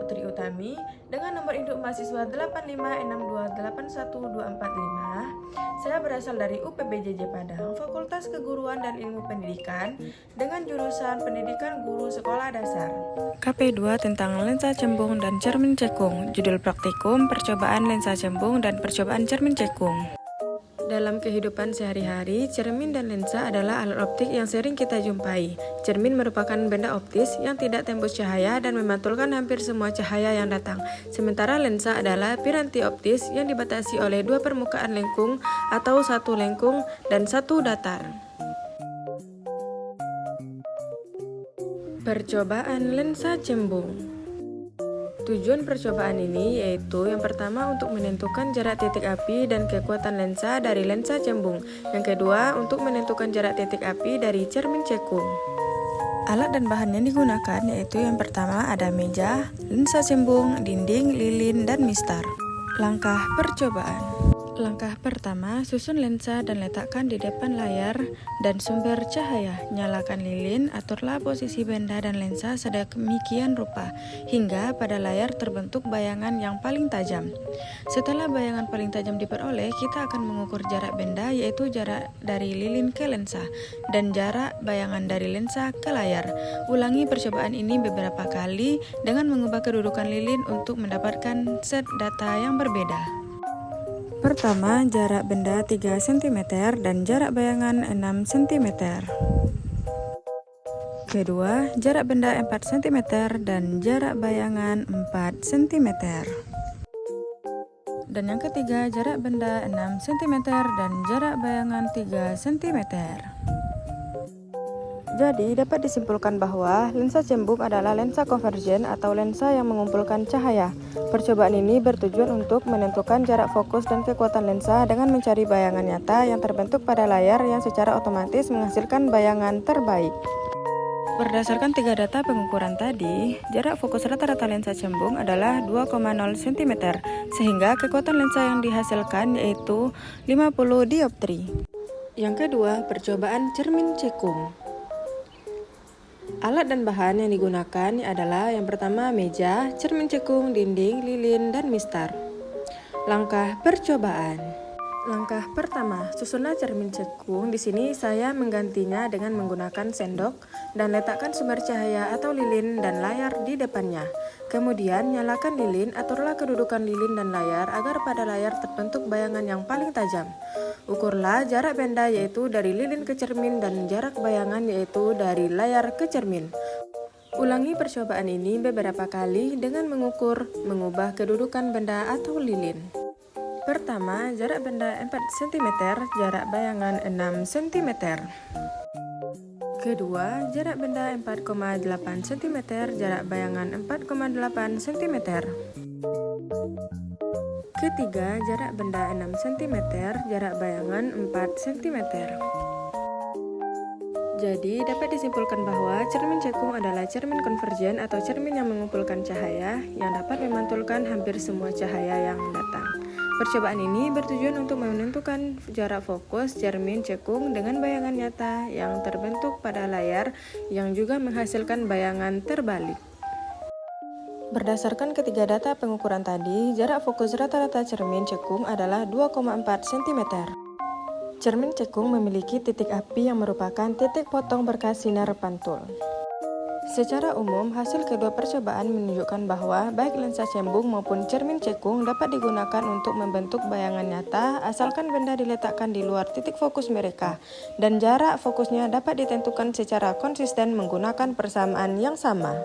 Putri Utami dengan nomor induk mahasiswa 856281245. Saya berasal dari UPBJJ Padang, Fakultas Keguruan dan Ilmu Pendidikan dengan jurusan Pendidikan Guru Sekolah Dasar. KP2 tentang lensa cembung dan cermin cekung. Judul praktikum percobaan lensa cembung dan percobaan cermin cekung. Dalam kehidupan sehari-hari, cermin dan lensa adalah alat optik yang sering kita jumpai. Cermin merupakan benda optis yang tidak tembus cahaya dan memantulkan hampir semua cahaya yang datang. Sementara lensa adalah piranti optis yang dibatasi oleh dua permukaan lengkung atau satu lengkung dan satu datar. Percobaan lensa cembung. Tujuan percobaan ini yaitu yang pertama untuk menentukan jarak titik api dan kekuatan lensa dari lensa cembung. Yang kedua untuk menentukan jarak titik api dari cermin cekung. Alat dan bahan yang digunakan yaitu yang pertama ada meja, lensa cembung, dinding, lilin, dan mistar. Langkah percobaan. Langkah pertama, susun lensa dan letakkan di depan layar dan sumber cahaya. Nyalakan lilin, aturlah posisi benda dan lensa sedemikian rupa hingga pada layar terbentuk bayangan yang paling tajam. Setelah bayangan paling tajam diperoleh, kita akan mengukur jarak benda yaitu jarak dari lilin ke lensa dan jarak bayangan dari lensa ke layar. Ulangi percobaan ini beberapa kali dengan mengubah kedudukan lilin untuk mendapatkan set data yang berbeda. Pertama, jarak benda 3 cm dan jarak bayangan 6 cm. Kedua, jarak benda 4 cm dan jarak bayangan 4 cm. Dan yang ketiga, jarak benda 6 cm dan jarak bayangan 3 cm. Jadi, dapat disimpulkan bahwa lensa cembung adalah lensa konvergen atau lensa yang mengumpulkan cahaya. Percobaan ini bertujuan untuk menentukan jarak fokus dan kekuatan lensa dengan mencari bayangan nyata yang terbentuk pada layar yang secara otomatis menghasilkan bayangan terbaik. Berdasarkan 3 data pengukuran tadi, jarak fokus rata-rata lensa cembung adalah 2,0 cm, sehingga kekuatan lensa yang dihasilkan yaitu 50 dioptri. Yang kedua, percobaan cermin cekung. Alat dan bahan yang digunakan adalah yang pertama meja, cermin cekung, dinding, lilin, dan mistar. Langkah percobaan. Langkah pertama, susunlah cermin cekung. Di sini saya menggantinya dengan menggunakan sendok dan letakkan sumber cahaya atau lilin dan layar di depannya. Kemudian nyalakan lilin, aturlah kedudukan lilin dan layar agar pada layar terbentuk bayangan yang paling tajam. Ukurlah jarak benda yaitu dari lilin ke cermin dan jarak bayangan yaitu dari layar ke cermin. Ulangi percobaan ini beberapa kali dengan mengukur, mengubah kedudukan benda atau lilin. Pertama, jarak benda 4 cm, jarak bayangan 6 cm. Kedua, jarak benda 4,8 cm, jarak bayangan 4,8 cm. Ketiga, jarak benda 6 cm, jarak bayangan 4 cm. Jadi, dapat disimpulkan bahwa cermin cekung adalah cermin konvergen atau cermin yang mengumpulkan cahaya yang dapat memantulkan hampir semua cahaya yang datang. Percobaan ini bertujuan untuk menentukan jarak fokus cermin cekung dengan bayangan nyata yang terbentuk pada layar yang juga menghasilkan bayangan terbalik. Berdasarkan ketiga data pengukuran tadi, jarak fokus rata-rata cermin cekung adalah 2,4 cm. Cermin cekung memiliki titik api yang merupakan titik potong berkas sinar pantul. Secara umum, hasil kedua percobaan menunjukkan bahwa baik lensa cembung maupun cermin cekung dapat digunakan untuk membentuk bayangan nyata asalkan benda diletakkan di luar titik fokus mereka dan jarak fokusnya dapat ditentukan secara konsisten menggunakan persamaan yang sama.